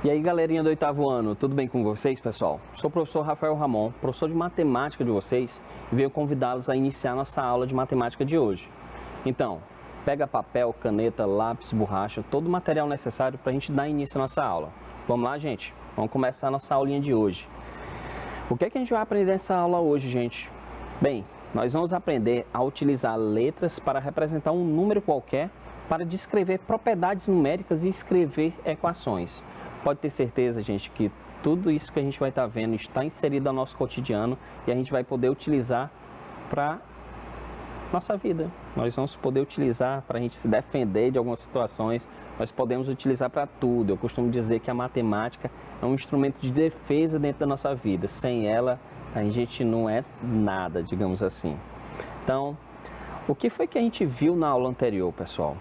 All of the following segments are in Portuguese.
E aí, galerinha do oitavo ano, tudo bem com vocês, pessoal? Sou o professor Rafael Ramon, professor de matemática de vocês, e venho convidá-los a iniciar nossa aula de matemática de hoje. Então, pega papel, caneta, lápis, borracha, todo o material necessário para a gente dar início à nossa aula. Vamos lá, gente? Vamos começar a nossa aulinha de hoje. O que é que a gente vai aprender nessa aula hoje, gente? Bem, nós vamos aprender a utilizar letras para representar um número qualquer, para descrever propriedades numéricas e escrever equações. Pode ter certeza, gente, que tudo isso que a gente vai estar vendo está inserido no nosso cotidiano e a gente vai poder utilizar para nossa vida. Nós vamos poder utilizar para a gente se defender de algumas situações, nós podemos utilizar para tudo. Eu costumo dizer que a matemática é um instrumento de defesa dentro da nossa vida. Sem ela, a gente não é nada, digamos assim. Então, o que foi que a gente viu na aula anterior, pessoal?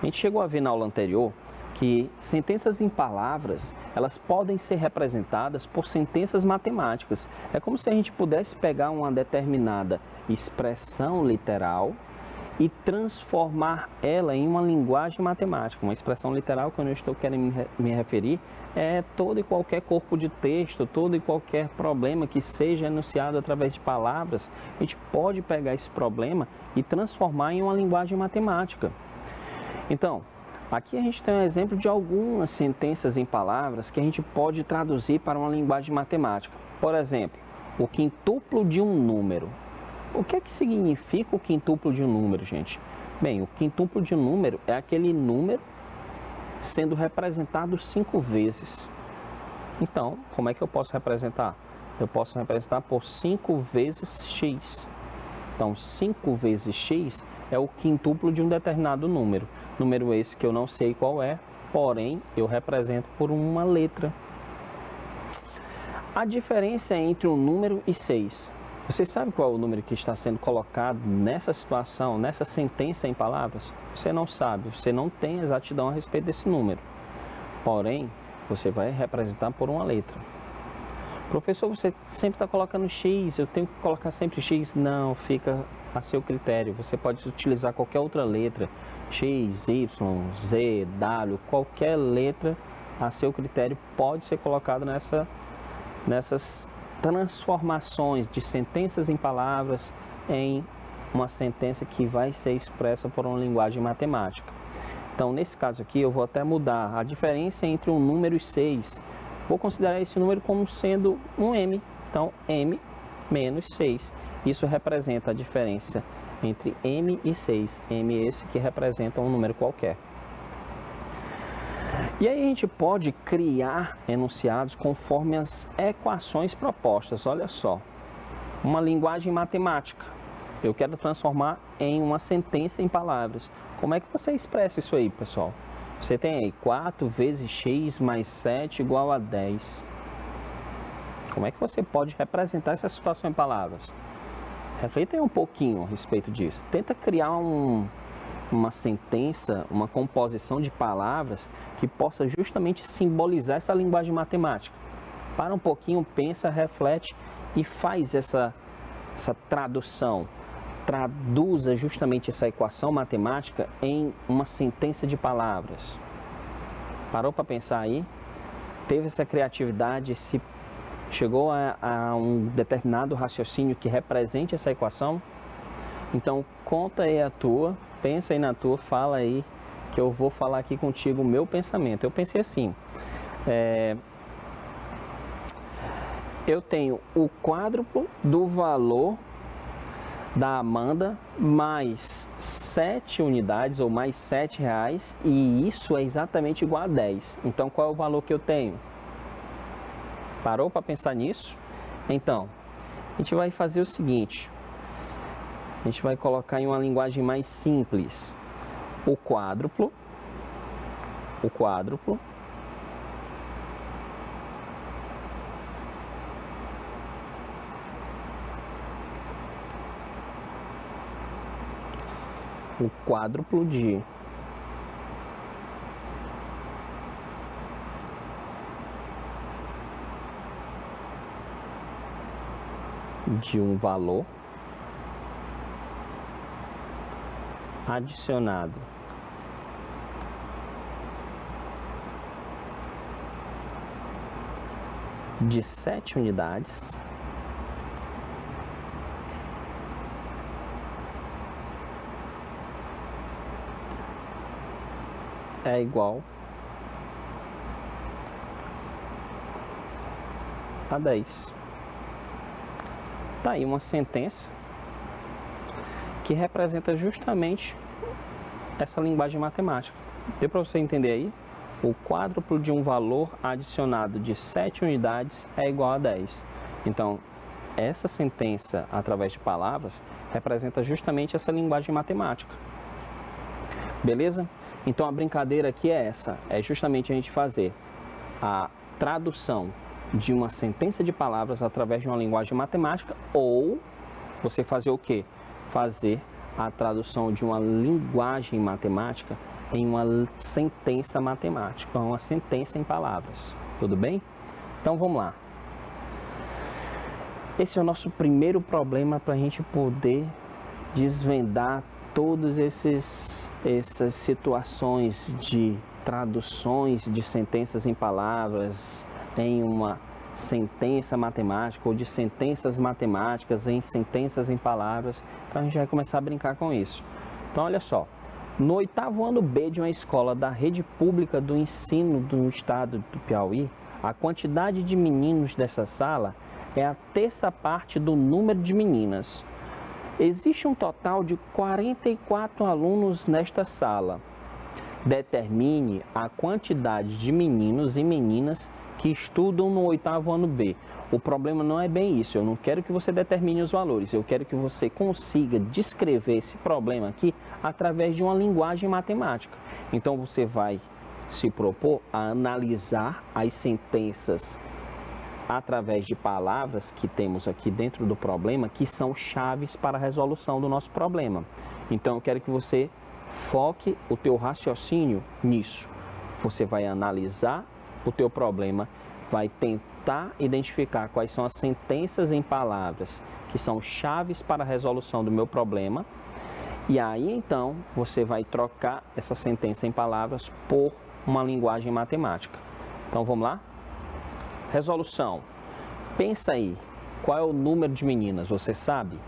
A gente chegou a ver na aula anterior que sentenças em palavras, elas podem ser representadas por sentenças matemáticas. É como se a gente pudesse pegar uma determinada expressão literal e transformar ela em uma linguagem matemática. Uma expressão literal que eu estou querendo me referir é todo e qualquer corpo de texto, todo e qualquer problema que seja enunciado através de palavras, a gente pode pegar esse problema e transformar em uma linguagem matemática. Então, aqui a gente tem um exemplo de algumas sentenças em palavras que a gente pode traduzir para uma linguagem matemática. Por exemplo, o quintuplo de um número. O que é que significa o quintuplo de um número, gente? Bem, o quintuplo de um número é aquele número sendo representado 5 vezes. Então, como é que eu posso representar? Eu posso representar por 5 vezes x. Então, 5 vezes x é o quintuplo de um determinado número. Número esse que eu não sei qual é, porém eu represento por uma letra. A diferença entre um número e 6. Você sabe qual é o número que está sendo colocado nessa situação, nessa sentença em palavras? Você não sabe, você não tem exatidão a respeito desse número. Porém, você vai representar por uma letra. Professor, você sempre está colocando x, eu tenho que colocar sempre x? Não, fica a seu critério. Você pode utilizar qualquer outra letra, x, y, z, w, qualquer letra a seu critério pode ser colocado nessas transformações de sentenças em palavras em uma sentença que vai ser expressa por uma linguagem matemática. Então, nesse caso aqui, eu vou até mudar a diferença entre um número e 6. Vou considerar esse número como sendo um m. Então, m menos 6. Isso representa a diferença entre m e 6. M esse que representa um número qualquer. E aí a gente pode criar enunciados conforme as equações propostas. Olha só, uma linguagem matemática. Eu quero transformar em uma sentença em palavras. Como é que você expressa isso aí, pessoal? Você tem aí 4 vezes x mais 7 igual a 10. Como é que você pode representar essa situação em palavras? Reflita aí um pouquinho a respeito disso. Tenta criar uma sentença, uma composição de palavras que possa justamente simbolizar essa linguagem matemática. Para um pouquinho, pensa, reflete e faz essa tradução. Traduza justamente essa equação matemática em uma sentença de palavras. Parou para pensar aí? Teve essa criatividade, chegou a um determinado raciocínio que represente essa equação? Então, conta aí a tua, pensa aí na tua, fala aí, que eu vou falar aqui contigo o meu pensamento. Eu pensei assim, eu tenho o quádruplo do valor da Amanda mais 7 unidades ou mais 7 reais e isso é exatamente igual a 10. Então, qual é o valor que eu tenho? Parou para pensar nisso? Então, a gente vai fazer o seguinte. A gente vai colocar em uma linguagem mais simples. O quádruplo de um valor adicionado de 7 unidades é igual a 10. Tá aí uma sentença que representa justamente essa linguagem matemática. Deu para você entender aí? O quádruplo de um valor adicionado de 7 unidades é igual a 10. Então, essa sentença, através de palavras, representa justamente essa linguagem matemática. Beleza? Então, a brincadeira aqui é essa. É justamente a gente fazer a tradução de uma sentença de palavras através de uma linguagem matemática, ou você fazer o quê? Fazer a tradução de uma linguagem matemática em uma sentença matemática, uma sentença em palavras. Tudo bem? Então vamos lá. Esse é o nosso primeiro problema para a gente poder desvendar todas essas situações de traduções de sentenças em palavras em uma sentença matemática ou de sentenças matemáticas em sentenças em palavras. Então a gente vai começar a brincar com isso. Então olha só, no 8º ano B de uma escola da rede pública do ensino do estado do Piauí, a quantidade de meninos dessa sala é a terça parte do número de meninas. Existe um total de 44 alunos nesta sala. Determine a quantidade de meninos e meninas que estudam no 8º ano B. O problema não é bem isso, eu não quero que você determine os valores, eu quero que você consiga descrever esse problema aqui através de uma linguagem matemática. Então você vai se propor a analisar as sentenças através de palavras que temos aqui dentro do problema, que são chaves para a resolução do nosso problema. Então eu quero que você foque o teu raciocínio nisso. Você vai analisar o teu problema, vai tentar identificar quais são as sentenças em palavras que são chaves para a resolução do meu problema, e aí então você vai trocar essa sentença em palavras por uma linguagem matemática. Então vamos lá? Resolução. Pensa aí, qual é o número de meninas? Você sabe?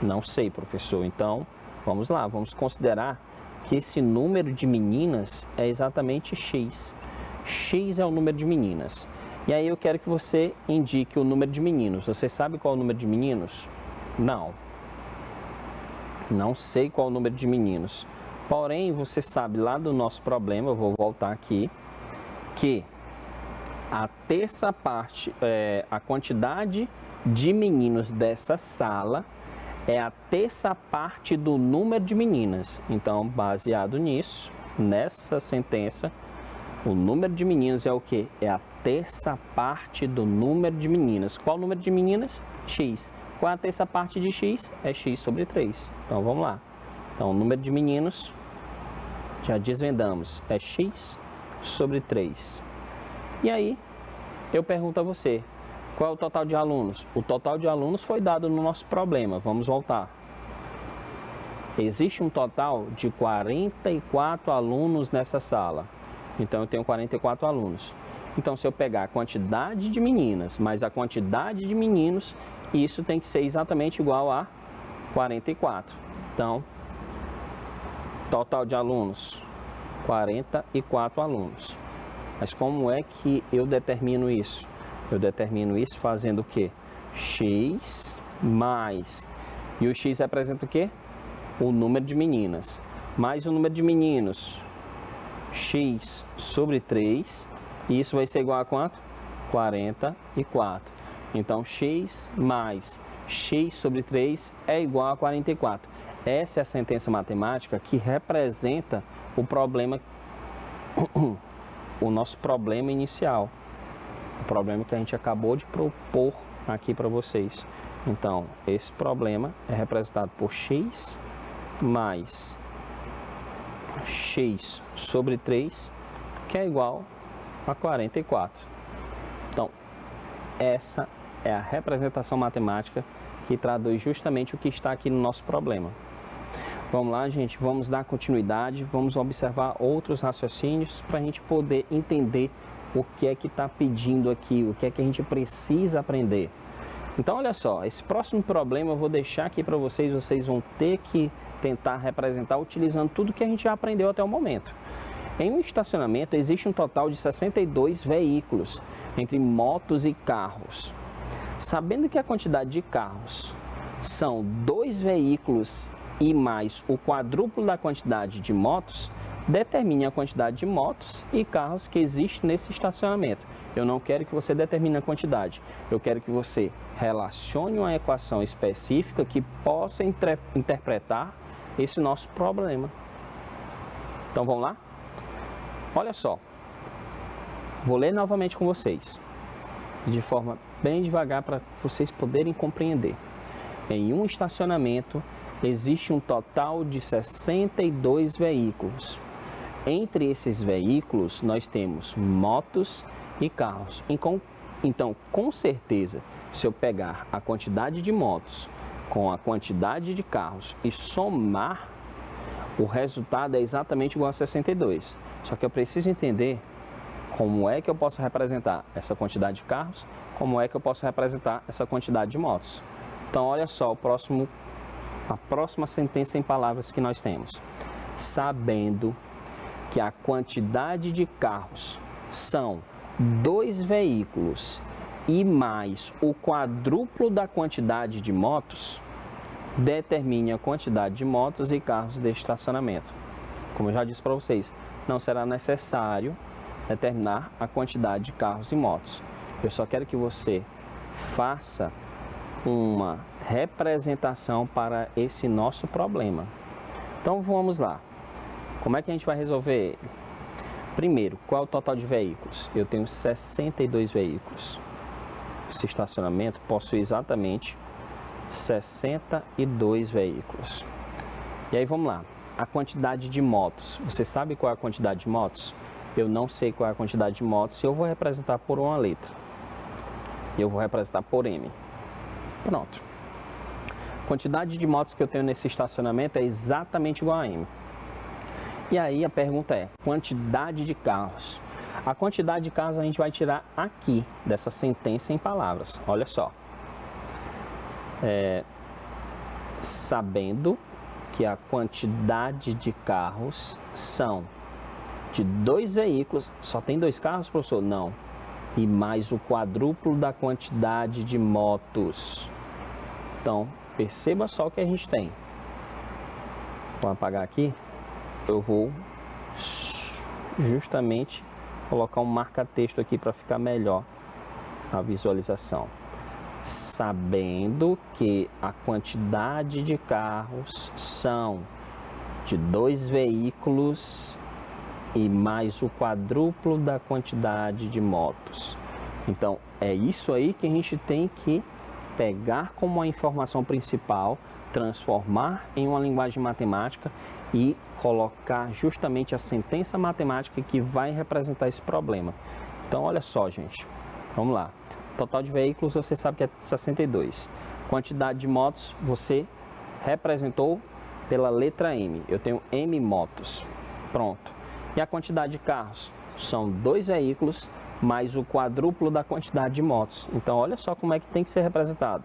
Não sei, professor. Então vamos lá, vamos considerar que esse número de meninas é exatamente X. X é o número de meninas. E aí eu quero que você indique o número de meninos. Você sabe qual é o número de meninos? Não. Não sei qual é o número de meninos. Porém, você sabe lá do nosso problema, eu vou voltar aqui, que a terça parte, a quantidade de meninos dessa sala é a terça parte do número de meninas. Então, baseado nisso, nessa sentença, o número de meninos é o quê? É a terça parte do número de meninas. Qual o número de meninas? X. Qual é a terça parte de X? É X sobre 3. Então, vamos lá. Então, o número de meninos, já desvendamos, é X sobre 3. E aí, eu pergunto a você, qual é o total de alunos? O total de alunos foi dado no nosso problema. Vamos voltar. Existe um total de 44 alunos nessa sala. Então, eu tenho 44 alunos. Então, se eu pegar a quantidade de meninas mais a quantidade de meninos, isso tem que ser exatamente igual a 44. Então, total de alunos, 44 alunos. Mas como é que eu determino isso? Eu determino isso fazendo o quê? X mais... E o X representa o quê? O número de meninas. Mais o número de meninos... X sobre 3, e isso vai ser igual a quanto? 44. Então, X mais X sobre 3 é igual a 44. Essa é a sentença matemática que representa o problema, o nosso problema inicial. O problema que a gente acabou de propor aqui para vocês. Então, esse problema é representado por X mais X sobre 3, que é igual a 44. Então, essa é a representação matemática que traduz justamente o que está aqui no nosso problema. Vamos lá, gente, vamos dar continuidade, vamos observar outros raciocínios para a gente poder entender o que é que está pedindo aqui, o que é que a gente precisa aprender. Então, olha só, esse próximo problema eu vou deixar aqui para vocês, vocês vão ter que tentar representar utilizando tudo que a gente já aprendeu até o momento. Em um estacionamento existe um total de 62 veículos, entre motos e carros. Sabendo que a quantidade de carros são 2 veículos e mais o quadruplo da quantidade de motos, determine a quantidade de motos e carros que existe nesse estacionamento. Eu não quero que você determine a quantidade, eu quero que você relacione uma equação específica que possa interpretar esse nosso problema. Então vamos lá? Olha só, vou ler novamente com vocês, de forma bem devagar para vocês poderem compreender. Em um estacionamento existe um total de 62 veículos. Entre esses veículos nós temos motos e carros. Então, com certeza, se eu pegar a quantidade de motos com a quantidade de carros e somar, o resultado é exatamente igual a 62. Só que eu preciso entender como é que eu posso representar essa quantidade de carros, como é que eu posso representar essa quantidade de motos. Então, olha só, a próxima sentença em palavras que nós temos. Sabendo que a quantidade de carros são 2 veículos e mais o quadruplo da quantidade de motos, determine a quantidade de motos e carros de estacionamento. Como eu já disse para vocês, não será necessário determinar a quantidade de carros e motos. Eu só quero que você faça uma representação para esse nosso problema. Então vamos lá. Como é que a gente vai resolver ele? Primeiro, qual é o total de veículos? Eu tenho 62 veículos. Esse estacionamento possui exatamente 62 veículos. E aí vamos lá. A quantidade de motos. Você sabe qual é a quantidade de motos? Eu não sei qual é a quantidade de motos. Eu vou representar por uma letra. Eu vou representar por M. Pronto. A quantidade de motos que eu tenho nesse estacionamento é exatamente igual a M. E aí a pergunta é, quantidade de carros. A quantidade de carros a gente vai tirar aqui, dessa sentença em palavras. Olha só. Sabendo que a quantidade de carros são de 2 veículos. Só tem 2 carros, professor? Não. E mais o quadruplo da quantidade de motos. Então, perceba só o que a gente tem. Vou apagar aqui. Eu vou justamente colocar um marca-texto aqui para ficar melhor a visualização. Sabendo que a quantidade de carros são de 2 veículos e mais o quadruplo da quantidade de motos. Então, é isso aí que a gente tem que pegar como a informação principal, transformar em uma linguagem matemática e colocar justamente a sentença matemática que vai representar esse problema. Então, olha só, gente. Vamos lá. Total de veículos, você sabe que é 62. Quantidade de motos, você representou pela letra M. Eu tenho M motos. Pronto. E a quantidade de carros? São 2 veículos mais o quadruplo da quantidade de motos. Então, olha só como é que tem que ser representado.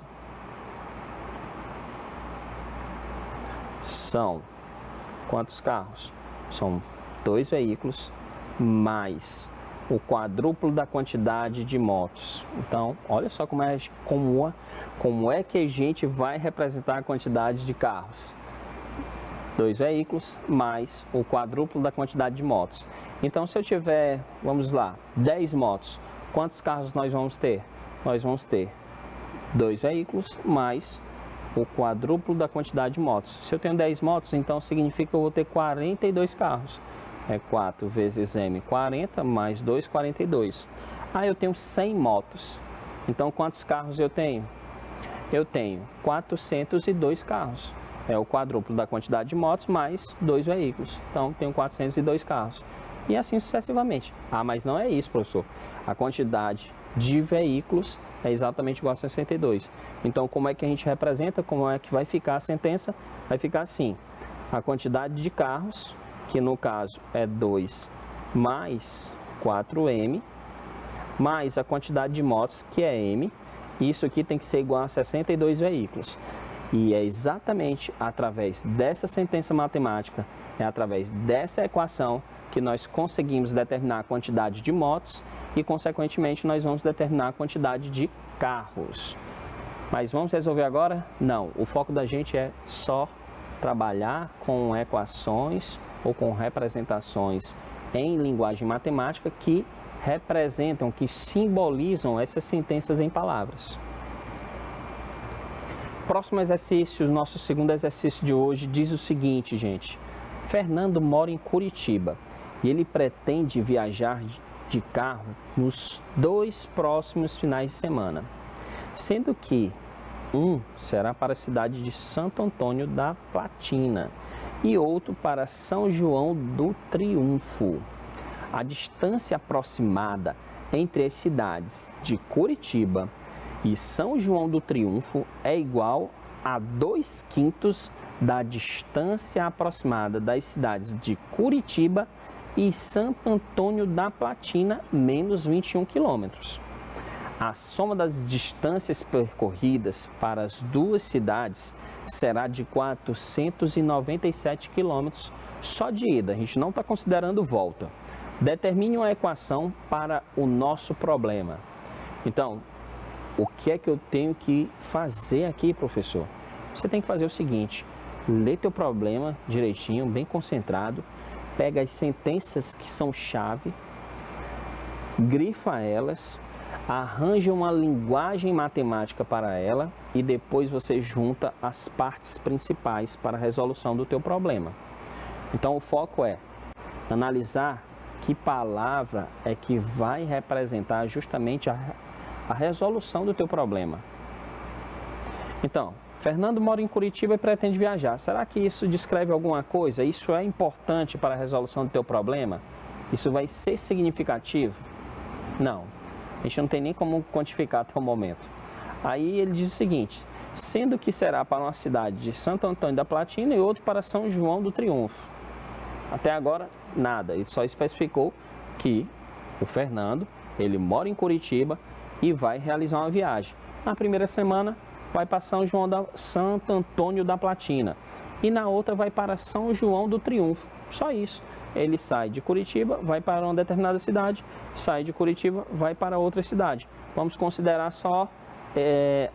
São quantos carros? São 2 veículos mais o quadruplo da quantidade de motos. Então, olha só como é que a gente vai representar a quantidade de carros. 2 veículos mais o quadruplo da quantidade de motos. Então, se eu tiver, vamos lá, 10 motos, quantos carros nós vamos ter? Nós vamos ter 2 veículos mais o quadruplo da quantidade de motos. Se eu tenho 10 motos, então significa que eu vou ter 42 carros. É 4 vezes M, 40, mais 2, 42. Eu tenho 100 motos. Então, quantos carros eu tenho? Eu tenho 402 carros. É o quadruplo da quantidade de motos mais 2 veículos. Então, tenho 402 carros. E assim sucessivamente. Mas não é isso, professor. A quantidade de veículos é exatamente igual a 62. Então, como é que a gente representa? Como é que vai ficar a sentença? Vai ficar assim. A quantidade de carros, que no caso é 2 mais 4M, mais a quantidade de motos, que é M, e isso aqui tem que ser igual a 62 veículos. E é exatamente através dessa sentença matemática, é através dessa equação que nós conseguimos determinar a quantidade de motos e, consequentemente, nós vamos determinar a quantidade de carros. Mas vamos resolver agora? Não, o foco da gente é só trabalhar com equações ou com representações em linguagem matemática que representam, que simbolizam essas sentenças em palavras. Próximo exercício, nosso segundo exercício de hoje, diz o seguinte, gente. Fernando mora em Curitiba e ele pretende viajar de carro nos 2 próximos finais de semana, sendo que um será para a cidade de Santo Antônio da Platina e outro para São João do Triunfo. A distância aproximada entre as cidades de Curitiba e São João do Triunfo é igual a 2/5 da distância aproximada das cidades de Curitiba e Santo Antônio da Platina, menos 21 quilômetros. A soma das distâncias percorridas para as duas cidades será de 497 quilômetros só de ida, a gente não está considerando volta. Determine uma equação para o nosso problema. Então, o que é que eu tenho que fazer aqui, professor? Você tem que fazer o seguinte, lê teu problema direitinho, bem concentrado, pega as sentenças que são chave, grifa elas, arranja uma linguagem matemática para ela e depois você junta as partes principais para a resolução do teu problema. Então o foco é analisar que palavra é que vai representar justamente a resolução do teu problema. Então, Fernando mora em Curitiba e pretende viajar. Será que isso descreve alguma coisa? Isso é importante para a resolução do teu problema? Isso vai ser significativo? Não. A gente não tem nem como quantificar até o momento. Aí ele diz o seguinte, sendo que será para uma cidade de Santo Antônio da Platina e outro para São João do Triunfo. Até agora, nada. Ele só especificou que o Fernando, ele mora em Curitiba e vai realizar uma viagem. Na primeira semana, vai para Santo Antônio da Platina. E na outra, vai para São João do Triunfo. Só isso. Ele sai de Curitiba, vai para uma determinada cidade, sai de Curitiba, vai para outra cidade. Vamos considerar só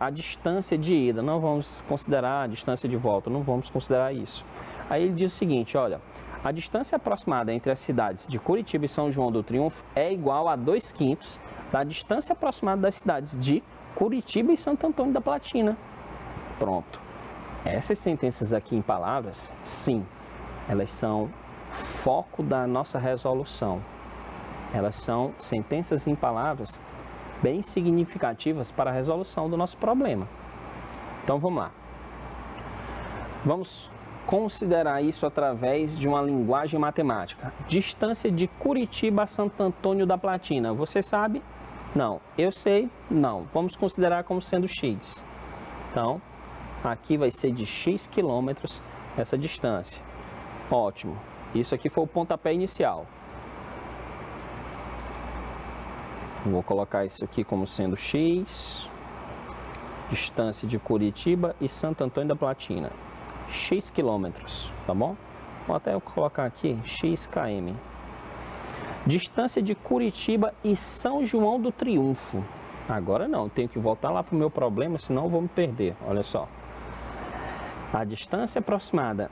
a distância de ida, não vamos considerar a distância de volta, não vamos considerar isso. Aí ele diz o seguinte, olha, a distância aproximada entre as cidades de Curitiba e São João do Triunfo é igual a 2/5 da distância aproximada das cidades de Curitiba e Santo Antônio da Platina. Pronto. Essas sentenças aqui em palavras, sim, elas são foco da nossa resolução. Elas são sentenças em palavras bem significativas para a resolução do nosso problema. Então vamos lá. Vamos considerar isso através de uma linguagem matemática. Distância de Curitiba a Santo Antônio da Platina. Você sabe? Não. Eu sei? Não. Vamos considerar como sendo x. Então, aqui vai ser de x quilômetros essa distância. Ótimo. Isso aqui foi o pontapé inicial. Vou colocar isso aqui como sendo x, distância de Curitiba e Santo Antônio da Platina. X quilômetros, tá bom? Vou até colocar aqui x km. Distância de Curitiba e São João do Triunfo. Agora não, tenho que voltar lá para o meu problema, senão eu vou me perder. Olha só. A distância aproximada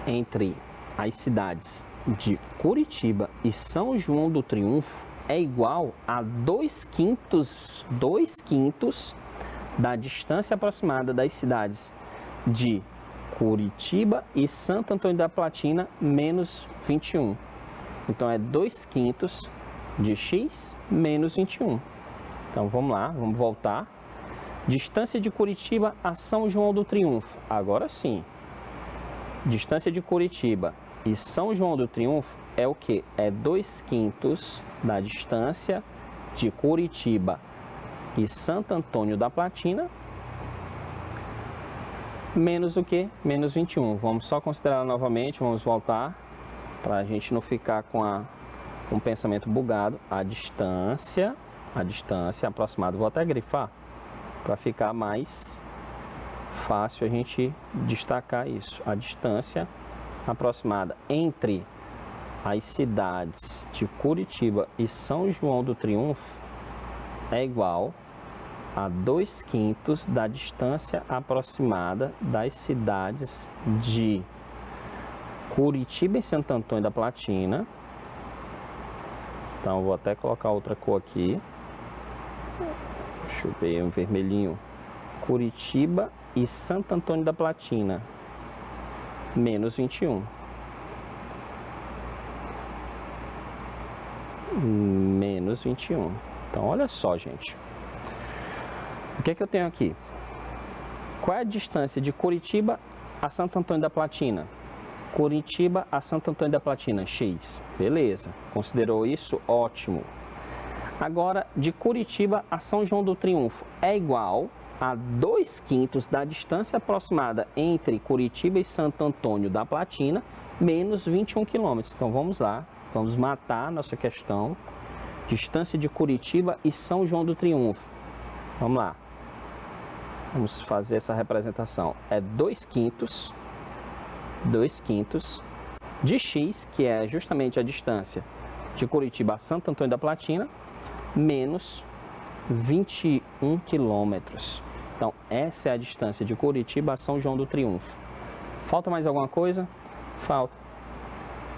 entre as cidades de Curitiba e São João do Triunfo é igual a 2/5 da distância aproximada das cidades de Curitiba e Santo Antônio da Platina, menos 21. Então é 2/5 de x menos 21. Então vamos lá, vamos voltar. Distância de Curitiba a São João do Triunfo. Agora sim. Distância de Curitiba e São João do Triunfo é o que? É 2/5 da distância de Curitiba e Santo Antônio da Platina, menos o que? Menos 21. Vamos só considerar novamente, vamos voltar, para a gente não ficar com um pensamento bugado, a distância aproximada, vou até grifar para ficar mais fácil a gente destacar isso. A distância aproximada entre as cidades de Curitiba e São João do Triunfo é igual a 2/5 da distância aproximada das cidades de Curitiba e Santo Antônio da Platina. Então, vou até colocar outra cor aqui. Deixa eu ver, um vermelhinho. Curitiba e Santo Antônio da Platina, menos 21. Menos 21. Então, olha só, gente. O que é que eu tenho aqui? Qual é a distância de Curitiba a Santo Antônio da Platina? Curitiba a Santo Antônio da Platina, X. Beleza. Considerou isso? Ótimo. Agora, de Curitiba a São João do Triunfo é igual a 2/5 da distância aproximada entre Curitiba e Santo Antônio da Platina, menos 21 quilômetros. Então, vamos lá. Vamos matar a nossa questão. Distância de Curitiba e São João do Triunfo. Vamos lá. Vamos fazer essa representação. É 2/5 de X, que é justamente a distância de Curitiba a Santo Antônio da Platina, menos 21 quilômetros. Então, essa é a distância de Curitiba a São João do Triunfo. Falta mais alguma coisa? Falta.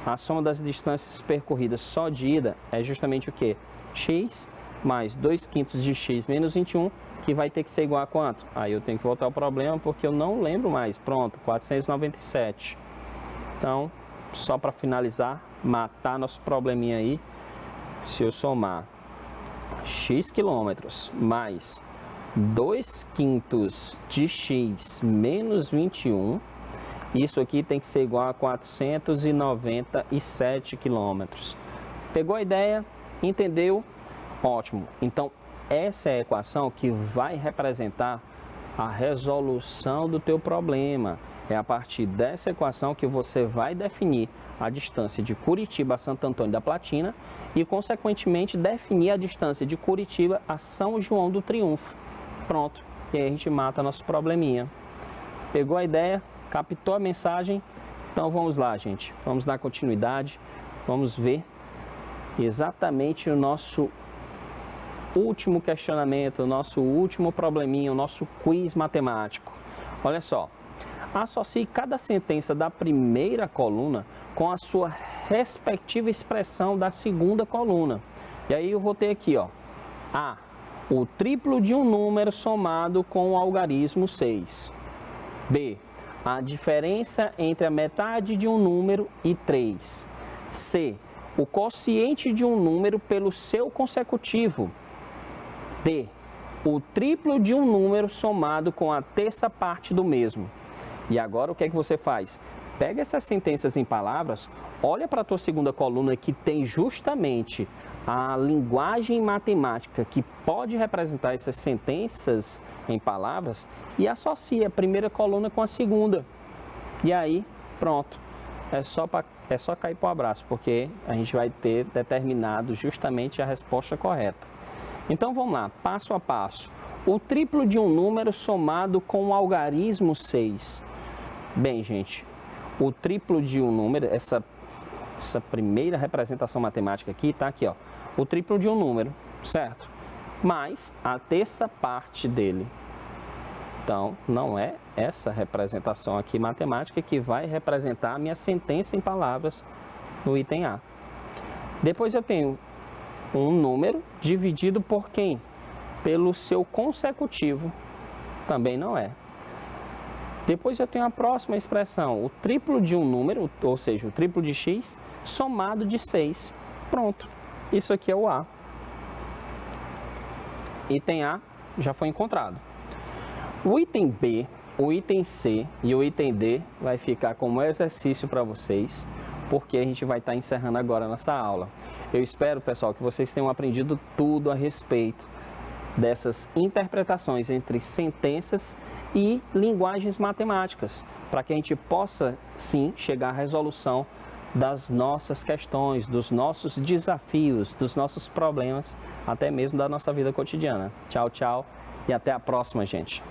A soma das distâncias percorridas só de ida é justamente o quê? X mais 2/5 de X menos 21, que vai ter que ser igual a quanto? Aí eu tenho que voltar ao problema porque eu não lembro mais. Pronto, 497. Então, só para finalizar, matar nosso probleminha aí, se eu somar X quilômetros mais 2/5 de X menos 21, isso aqui tem que ser igual a 497 quilômetros. Pegou a ideia? Entendeu? Ótimo. Então, essa é a equação que vai representar a resolução do teu problema. É a partir dessa equação que você vai definir a distância de Curitiba a Santo Antônio da Platina e, consequentemente, definir a distância de Curitiba a São João do Triunfo. Pronto. E aí a gente mata nosso probleminha. Pegou a ideia? Captou a mensagem? Então vamos lá, gente. Vamos dar continuidade. Vamos ver exatamente o nosso último questionamento, o nosso último probleminha, o nosso quiz matemático. Olha só. Associe cada sentença da primeira coluna com a sua respectiva expressão da segunda coluna. E aí eu vou ter aqui, ó. A. O triplo de um número somado com o algarismo 6. B. A diferença entre a metade de um número e 3. C. O quociente de um número pelo seu consecutivo. D. O triplo de um número somado com a terça parte do mesmo. E agora o que é que você faz? Pega essas sentenças em palavras, olha para a tua segunda coluna que tem justamente a linguagem matemática que pode representar essas sentenças em palavras e associa a primeira coluna com a segunda. E aí, pronto. É só cair para o abraço, porque a gente vai ter determinado justamente a resposta correta. Então vamos lá, passo a passo. O triplo de um número somado com o algarismo 6. Bem, gente, o triplo de um número, essa primeira representação matemática aqui, tá aqui, ó. O triplo de um número, certo? Mais a terça parte dele. Então, não é essa representação aqui matemática que vai representar a minha sentença em palavras no item A. Depois eu tenho um número dividido por quem? Pelo seu consecutivo. Também não é. Depois eu tenho a próxima expressão, o triplo de um número, ou seja, o triplo de x, somado de 6. Pronto. Isso aqui é o A. Item A já foi encontrado. O item B, o item C e o item D vai ficar como exercício para vocês, porque a gente vai estar encerrando agora a nossa aula. Eu espero, pessoal, que vocês tenham aprendido tudo a respeito dessas interpretações entre sentenças e linguagens matemáticas, para que a gente possa, sim, chegar à resolução das nossas questões, dos nossos desafios, dos nossos problemas, até mesmo da nossa vida cotidiana. Tchau, tchau e até a próxima, gente.